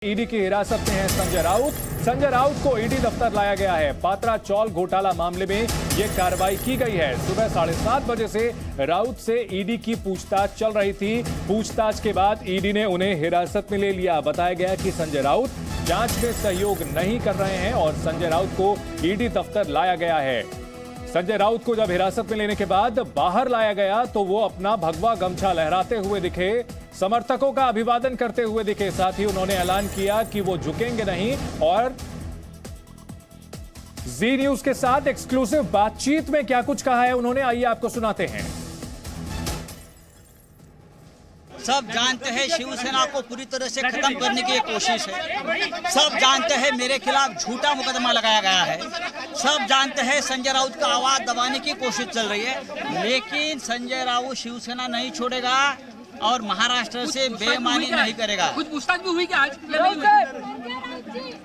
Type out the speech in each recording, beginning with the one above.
ED की हिरासत में है संजय राउत। संजय राउत को ईडी दफ्तर लाया गया है। पात्रा चौल घोटाला मामले में यह कार्रवाई की गई है। सुबह 7:30 बजे से राउत से ईडी की पूछताछ चल रही थी। पूछताछ के बाद ईडी ने उन्हें हिरासत में ले लिया। बताया गया कि संजय राउत जांच में सहयोग नहीं कर रहे हैं और संजय राउत को ईडी दफ्तर लाया गया है। संजय राउत को जब हिरासत में लेने के बाद बाहर लाया गया तो वो अपना भगवा गमछा लहराते हुए दिखे, समर्थकों का अभिवादन करते हुए दिखे। साथ ही उन्होंने ऐलान किया कि वो झुकेंगे नहीं और जी न्यूज के साथ एक्सक्लूसिव बातचीत में क्या कुछ कहा है उन्होंने, आइए आपको सुनाते हैं। सब जानते हैं शिवसेना को पूरी तरह से खत्म करने की कोशिश है। सब जानते हैं मेरे खिलाफ झूठा मुकदमा लगाया गया है। सब जानते हैं संजय राउत का आवाज दबाने की कोशिश चल रही है, लेकिन संजय राउत शिवसेना नहीं छोड़ेगा और महाराष्ट्र से बेईमानी नहीं करेगा। कुछ पूछताछ भी हुई क्या आज?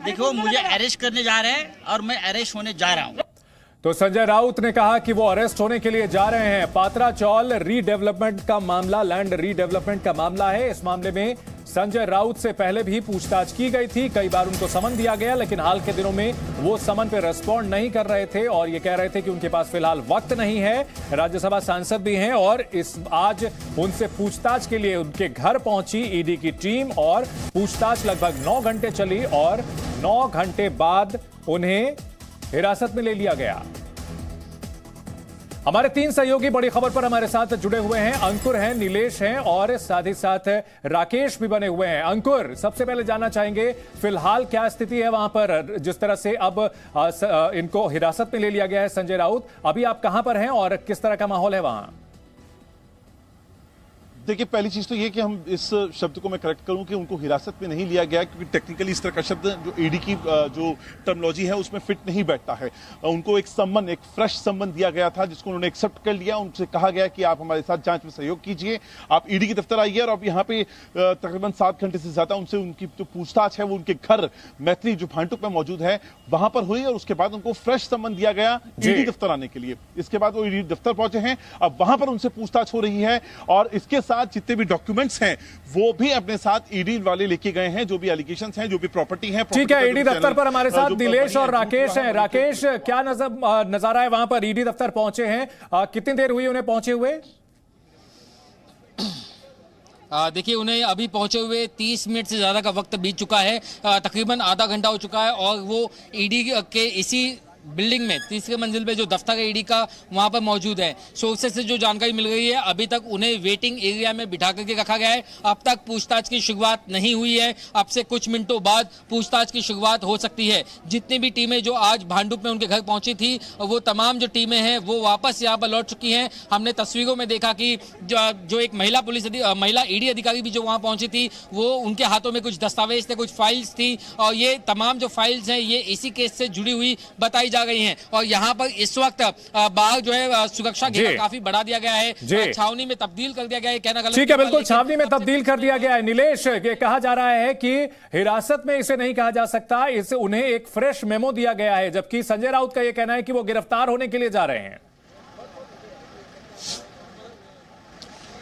देखो, मुझे अरेस्ट करने जा रहे हैं और मैं अरेस्ट होने जा रहा हूँ। तो संजय राउत ने कहा कि वो अरेस्ट होने के लिए जा रहे हैं। पात्रा चौल रीडेवलपमेंट का मामला, लैंड रीडेवलपमेंट का मामला है। इस मामले में संजय राउत से पहले भी पूछताछ की गई थी। कई बार उनको समन दिया गया, लेकिन हाल के दिनों में वो समन पे रिस्पॉन्ड नहीं कर रहे थे और ये कह रहे थे कि उनके पास फिलहाल वक्त नहीं है। राज्यसभा सांसद भी हैं और आज उनसे पूछताछ के लिए उनके घर पहुंची ईडी की टीम और पूछताछ लगभग 9 घंटे चली और 9 घंटे बाद उन्हें हिरासत में ले लिया गया। हमारे 3 सहयोगी बड़ी खबर पर हमारे साथ जुड़े हुए हैं। अंकुर हैं, नीलेश हैं और साथ ही साथ राकेश भी बने हुए हैं। अंकुर, सबसे पहले जानना चाहेंगे फिलहाल क्या स्थिति है वहां पर, जिस तरह से अब इनको हिरासत में ले लिया गया है संजय राउत। अभी आप कहां पर हैं और किस तरह का माहौल है वहां? देखिए, पहली चीज तो ये कि हम इस शब्द को मैं करेक्ट करूं कि उनको हिरासत में नहीं लिया गया, क्योंकि टेक्निकली इस तरह का शब्द जो ईडी की जो टर्मिनोलॉजी है उसमें फिट नहीं बैठता है। उनको एक सम्मन, एक फ्रेश सम्मन दिया गया था जिसको उन्होंने एक्सेप्ट कर लिया। उनसे कहा गया कि आप हमारे साथ जांच में सहयोग कीजिए, आप ईडी के दफ्तर आइए और अब यहाँ पे तकरीबन 7 घंटे से ज्यादा उनसे उनकी जो पूछताछ है वो उनके घर मैत्री जो भांटुक में मौजूद है वहां पर हुई और उसके बाद उनको फ्रेश सम्मन दिया गया ईडी दफ्तर आने के लिए। इसके बाद वो ईडी दफ्तर पहुंचे हैं, अब वहां पर उनसे पूछताछ हो रही है और इसके साथ जितने भी डॉक्यूमेंट्स हैं वो भी अपने साथ ईडी वाले लेके गए हैं, जो भी एलिगेशंस हैं, जो भी प्रॉपर्टी है। ठीक है, ईडी दफ्तर पर हमारे साथ नीलेश और राकेश हैं। राकेश, क्या नजारा है वहां पर? ईडी दफ्तर पहुंचे हैं, कितनी देर हुई उन्हें पहुंचे हुए? देखिए, उन्हें अभी पहुंचे हुए 30 मिनट से ज़्यादा का वक्त बीत चुका है। तकरीबन आधा घंटा हो चुका है और वो ईडी के इसी बिल्डिंग में 3री मंजिल पे जो दफ्तर है ईडी का वहां पर मौजूद है। सोर्सेज से जो जानकारी मिल रही है, अभी तक उन्हें वेटिंग एरिया में बिठा करके रखा गया है। अब तक पूछताछ की शुरुआत नहीं हुई है। अब से कुछ मिनटों बाद पूछताछ की शुरुआत हो सकती है। जितनी भी टीमें जो आज भांडुप में उनके घर पहुंची थी, वो तमाम जो टीमें हैं वो वापस यहाँ पर लौट चुकी हैं। हमने तस्वीरों में देखा कि जो एक महिला ईडी अधिकारी भी जो वहां पहुंची थी, वो उनके हाथों में कुछ दस्तावेज थे, कुछ फाइल्स थी और ये तमाम जो फाइल्स हैं ये इसी केस से जुड़ी हुई बताई जा गई हैं। और यहाँ पर इस वक्त बाहर जो है सुरक्षा घेरा काफी बढ़ा दिया गया है, छावनी में तब्दील कर दिया गया है। कहना गलत, ठीक है, बिल्कुल छावनी में तब्दील कर दिया गया है। नीलेश, ये कहा जा रहा है कि हिरासत में इसे नहीं कहा जा सकता, इसे उन्हें एक फ्रेश मेमो दिया गया है, जबकि संजय राउत का यह कहना है कि वो गिरफ्तार होने के लिए जा रहे हैं।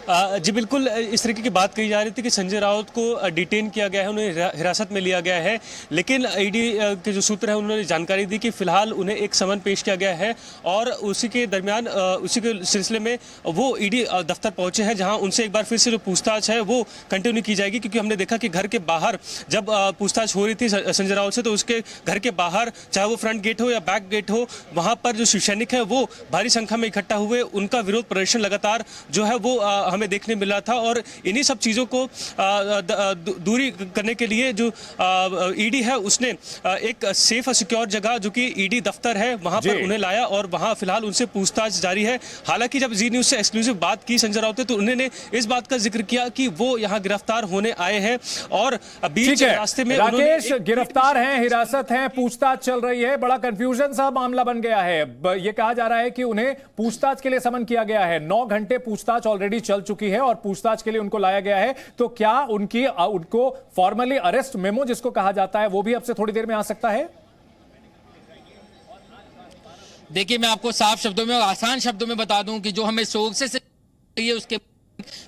जी बिल्कुल, इस तरीके की बात कही जा रही थी कि संजय राउत को डिटेन किया गया है, उन्हें हिरासत में लिया गया है, लेकिन ईडी के जो सूत्र हैं उन्होंने जानकारी दी कि फिलहाल उन्हें एक समन पेश किया गया है और उसी के दरमियान उसी के सिलसिले में वो ईडी दफ्तर पहुंचे हैं, जहां उनसे एक बार फिर से जो पूछताछ है वो कंटिन्यू की जाएगी। क्योंकि हमने देखा कि घर के बाहर जब पूछताछ हो रही थी संजय राउत से, तो उसके घर के बाहर चाहे वो फ्रंट गेट हो या बैक गेट हो, वहां पर जो शिव सैनिक है वो भारी संख्या में इकट्ठा हुए, उनका विरोध प्रदर्शन लगातार जो है वो हमें देखने मिला था। और इन्हीं सब चीजों को दूरी करने के लिए जो ईडी है उसने एक सेफ और सिक्योर जगह जो कि ईडी दफ्तर है वहां पर उन्हें लाया और वहां फिलहाल उनसे पूछताछ जारी है। हालांकि जब जी न्यूज से एक्सक्लूसिव बात की संजय राउत ने, तो उन्होंने इस बात का जिक्र किया कि वो यहां गिरफ्तार होने आए हैं और बीच रास्ते में राकेश गिरफ्तार हैं, हिरासत हैं, पूछताछ चल रही है, बड़ा कंफ्यूजन सा मामला बन गया है। यह कहा जा रहा है कि उन्हें पूछताछ के लिए समन किया गया है। 9 घंटे पूछताछ ऑलरेडी चल चुकी है और पूछताछ के लिए उनको लाया गया है। तो क्या उनको फॉर्मली अरेस्ट मेमो जिसको कहा जाता है वो भी अब से थोड़ी देर में आ सकता है? देखिए, मैं आपको साफ शब्दों में और आसान शब्दों में बता दूं कि जो हमें सोर्सेस से उसके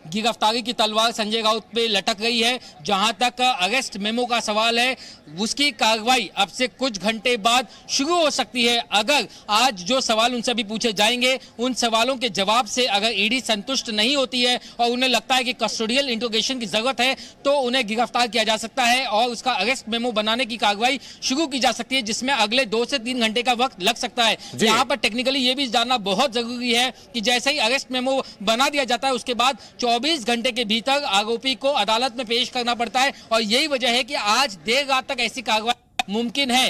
गिरफ्तारी की तलवार संजय राउत पे लटक रही है। जहां तक अरेस्ट मेमो का सवाल है, उसकी कार्रवाई अब से कुछ घंटे बाद शुरू हो सकती है। अगर आज जो सवाल उनसे भी पूछे जाएंगे, उन सवालों के जवाब से अगर ईडी संतुष्ट नहीं होती है और उन्हें लगता है कि कस्टोडियल इंट्रोगेशन की जरूरत है, तो उन्हें गिरफ्तार किया जा सकता है और उसका अरेस्ट मेमो बनाने की कार्रवाई शुरू की जा सकती है, जिसमें अगले 2 से 3 घंटे का वक्त लग सकता है। यहाँ पर टेक्निकली ये भी जानना बहुत जरूरी है कि जैसे ही अरेस्ट मेमो बना दिया जाता है, उसके बाद 24 घंटे के भीतर आरोपी को अदालत में पेश करना पड़ता है और यही वजह है कि आज देर रात तक ऐसी कार्रवाई मुमकिन है।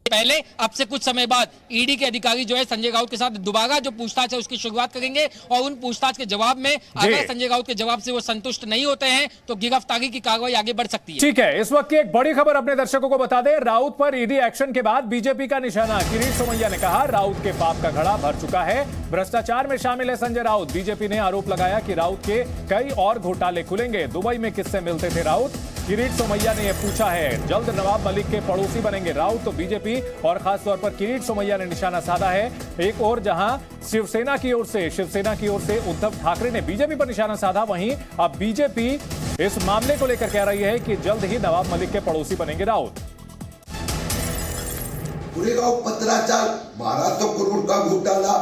पहले अब से कुछ समय बाद ईडी के अधिकारी जो है संजय राउत के साथ दोबारा जो पूछताछ है उसकी शुरुआत करेंगे और उन पूछताछ के जवाब में अगर संजय राउत के जवाब से वो संतुष्ट नहीं होते हैं तो गिरफ्तारी की कार्रवाई आगे बढ़ सकती है। ठीक है, इस वक्त की एक बड़ी खबर अपने दर्शकों को बता दें। राउत पर ईडी एक्शन के बाद बीजेपी का निशाना। किरीट सोमैया ने कहा राउत के पाप का घड़ा भर चुका है, भ्रष्टाचार में शामिल है संजय राउत। बीजेपी ने आरोप लगाया कि राउत के कई और घोटाले खुलेंगे। दुबई में किससे मिलते थे राउत? किरीट सोमैया ने यह पूछा है। जल्द नवाब मलिक के पड़ोसी बनेंगे राउत, तो बीजेपी और खासतौर पर किरीट सोमैया ने निशाना साधा है। एक और जहां शिवसेना की ओर से उद्धव ठाकरे ने बीजेपी पर निशाना साधा, वहीं अब बीजेपी इस मामले को लेकर कह रही है कि जल्द ही नवाब मलिक के पड़ोसी बनेंगे राउत। गोरेगाव पत्राचार 1200 करोड़ का घोटाला,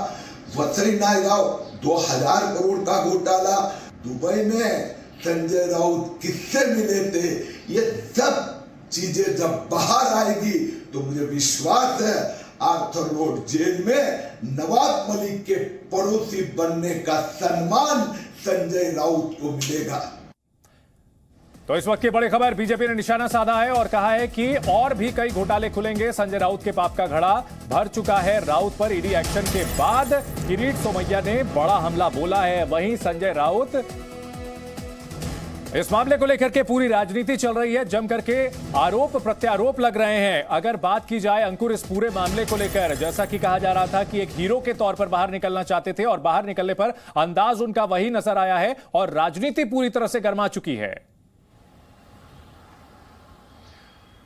वसई नायगांव 2000 करोड़ का घोटाला, दुबई में संजय राउत किससे मिले थे, ये सब चीजें जब बाहर आएगी तो मुझे विश्वास है आर्थर रोड जेल में नवाब मलिक के पड़ोसी बनने का सम्मान संजय राउत को मिलेगा। तो इस वक्त की बड़ी खबर, बीजेपी ने निशाना साधा है और कहा है कि और भी कई घोटाले खुलेंगे। संजय राउत के पाप का घड़ा भर चुका है। राउत पर ईडी एक्शन के बाद किरीट सोमैया ने बड़ा हमला बोला है। वहीं संजय राउत, इस मामले को लेकर के पूरी राजनीति चल रही है, जम करके आरोप प्रत्यारोप लग रहे हैं। अगर बात की जाए अंकुर इस पूरे मामले को लेकर, जैसा कि कहा जा रहा था कि एक हीरो के तौर पर बाहर निकलना चाहते थे और बाहर निकलने पर अंदाज उनका वही नजर आया है और राजनीति पूरी तरह से गर्मा चुकी है।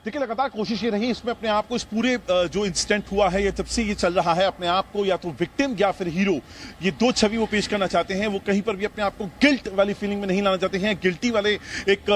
देखिए, लगातार कोशिश ये रही इसमें अपने आप को, इस पूरे जो इंसिडेंट हुआ है, ये जब से ये चल रहा है, अपने आप को या तो विक्टिम या फिर हीरो, ये दो छवि वो पेश करना चाहते हैं। वो कहीं पर भी अपने आप को गिल्ट वाली फीलिंग में नहीं लाना चाहते हैं, गिल्टी वाले एक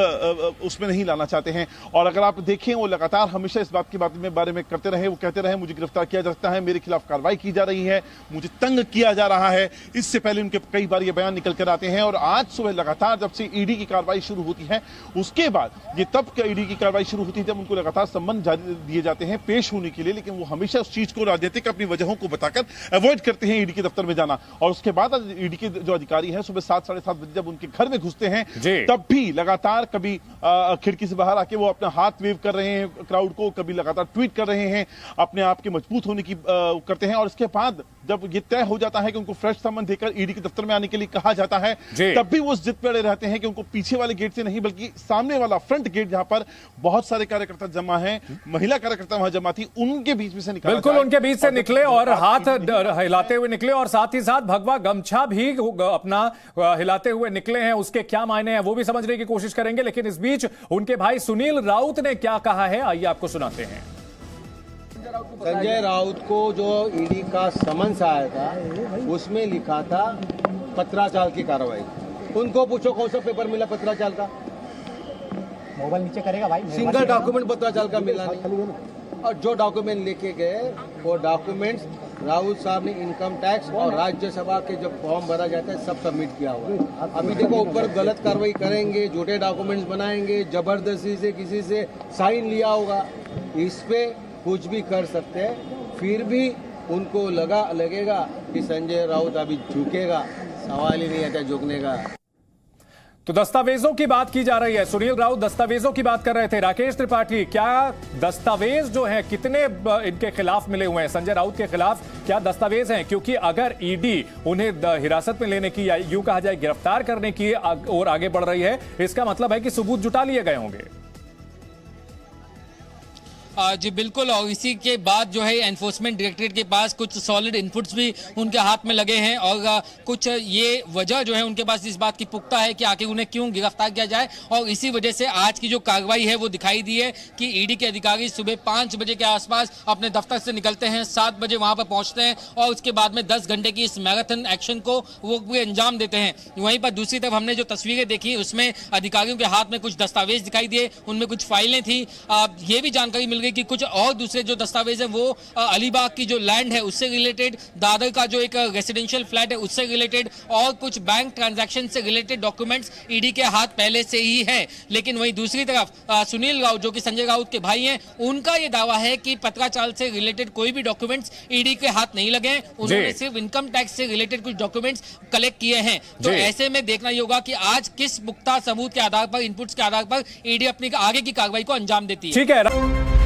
उसमें नहीं लाना चाहते हैं। और अगर आप देखें, वो लगातार हमेशा इस बात के बारे में करते रहे। वो कहते रहे मुझे गिरफ्तार किया जा सकता है, मेरे खिलाफ कार्रवाई की जा रही है, मुझे तंग किया जा रहा है। इससे पहले उनके कई बार ये बयान निकल कर आते हैं और आज सुबह लगातार जब से ईडी की कार्रवाई शुरू होती है, उसके बाद ये तब ईडी की कार्रवाई शुरू होती है जब उनको लगातार सम्मन दिए जाते हैं पेश होने के लिए, लेकिन वो हमेशा उस चीज को राजनीतिक अपनी वजहों को बताकर अवॉइड करते हैं ईडी के दफ्तर में जाना। और उसके बाद ईडी के जो अधिकारी हैं सुबह 7 साढ़े 7 बजे जब उनके घर में घुसते हैं, तब भी लगातार कभी खिड़की से बाहर आके वो अपना हाथ वेव कर रहे हैं क्राउड को, कभी लगातार ट्वीट कर रहे हैं, अपने आप के मजबूत होने की करते हैं। और इसके बाद जब ये तय हो जाता है कि उनको फ्रेश सम्मन देकर ईडी के दफ्तर में आने के लिए कहा जाता है, तब भी वो जिद पे अड़े रहते हैं कि उनको पीछे वाले गेट से नहीं बल्कि सामने वाला फ्रंट गेट, जहां पर बहुत सारे कार्यकर्ता जमा हैं, महिला कार्यकर्ता वहां जमा थी, उनके बीच में से निकले, बिल्कुल उनके बीच से निकले और हाथ हिलाते हुए निकले और साथ ही साथ भगवा गमछा भी अपना हिलाते हुए निकले हैं। उसके क्या मायने हैं वो भी समझने की कोशिश करेंगे, लेकिन इस बीच उनके भाई सुनील राउत ने क्या कहा है, आइए आपको सुनाते हैं। संजय राउत को जो ईडी का समन्स आया था उसमें लिखा था पत्राचार की कार्रवाई। उनको पूछो कौन सा पेपर मिला पत्राचार का, मोबाइल नीचे करेगा भाई, सिंगल डॉक्यूमेंट पत्राचार का मिला नहीं। और जो डॉक्यूमेंट लेके गए वो डॉक्यूमेंट्स राउत साहब ने इनकम टैक्स और राज्यसभा के जब फॉर्म भरा जाता है सब सबमिट किया हुआ। अभी देखो ऊपर गलत कार्रवाई करेंगे, झूठे डॉक्यूमेंट्स बनाएंगे, जबरदस्ती से किसी से साइन लिया होगा, इस पे कुछ भी कर सकते हैं। फिर भी उनको लगेगा कि संजय राउत अभी झुकेगा, सवाल ही नहीं आता झुकने का। तो दस्तावेजों की बात की जा रही है, सुनील राउत दस्तावेजों की बात कर रहे थे। राकेश त्रिपाठी, क्या दस्तावेज जो हैं कितने इनके खिलाफ मिले हुए हैं, संजय राउत के खिलाफ क्या दस्तावेज हैं? क्योंकि अगर ईडी उन्हें हिरासत में लेने की या यूं कहा जाए गिरफ्तार करने की और आगे बढ़ रही है, इसका मतलब है कि सबूत जुटा लिए गए होंगे। जी बिल्कुल, और इसी के बाद जो है एनफोर्समेंट डायरेक्टरेट के पास कुछ सॉलिड इनपुट्स भी उनके हाथ में लगे हैं और कुछ ये वजह जो है उनके पास इस बात की पुख्ता है कि आखिर उन्हें क्यों गिरफ्तार किया जाए, और इसी वजह से आज की जो कार्रवाई है वो दिखाई दी है कि ईडी के अधिकारी सुबह 5 बजे के आसपास अपने दफ्तर से निकलते हैं, 7 बजे वहां पर पहुंचते हैं और उसके बाद में 10 घंटे की इस मैराथन एक्शन को वो अंजाम देते हैं। वहीं पर दूसरी तरफ हमने जो तस्वीरें देखी उसमें अधिकारियों के हाथ में कुछ दस्तावेज दिखाई दिए, उनमें कुछ फाइलें थी। ये भी जानकारी मिल गई कि कुछ और दूसरे जो दस्तावेज है वो अलीबाग की जो लैंड है उससे रिलेटेड, दादर का जो एक रेसिडेंशियल फ्लैट है उससे रिलेटेड और कुछ बैंक ट्रांजैक्शन से रिलेटेड डॉक्यूमेंट्स ईडी के हाथ पहले से ही है। लेकिन वहीं दूसरी तरफ सुनील राउत जो कि संजय राउत के भाई हैं, उनका ये दावा है कि पत्राचार से रिलेटेड कोई भी डॉक्यूमेंट्स ईडी के हाथ नहीं लगे, उन्होंने सिर्फ इनकम टैक्स से रिलेटेड कुछ डॉक्यूमेंट्स कलेक्ट किए हैं। तो ऐसे में देखना ये होगा कि आज किस पुख्ता सबूत के आधार पर, इनपुट्स के आधार पर ईडी अपनी आगे की कार्रवाई को अंजाम देती है। ठीक है।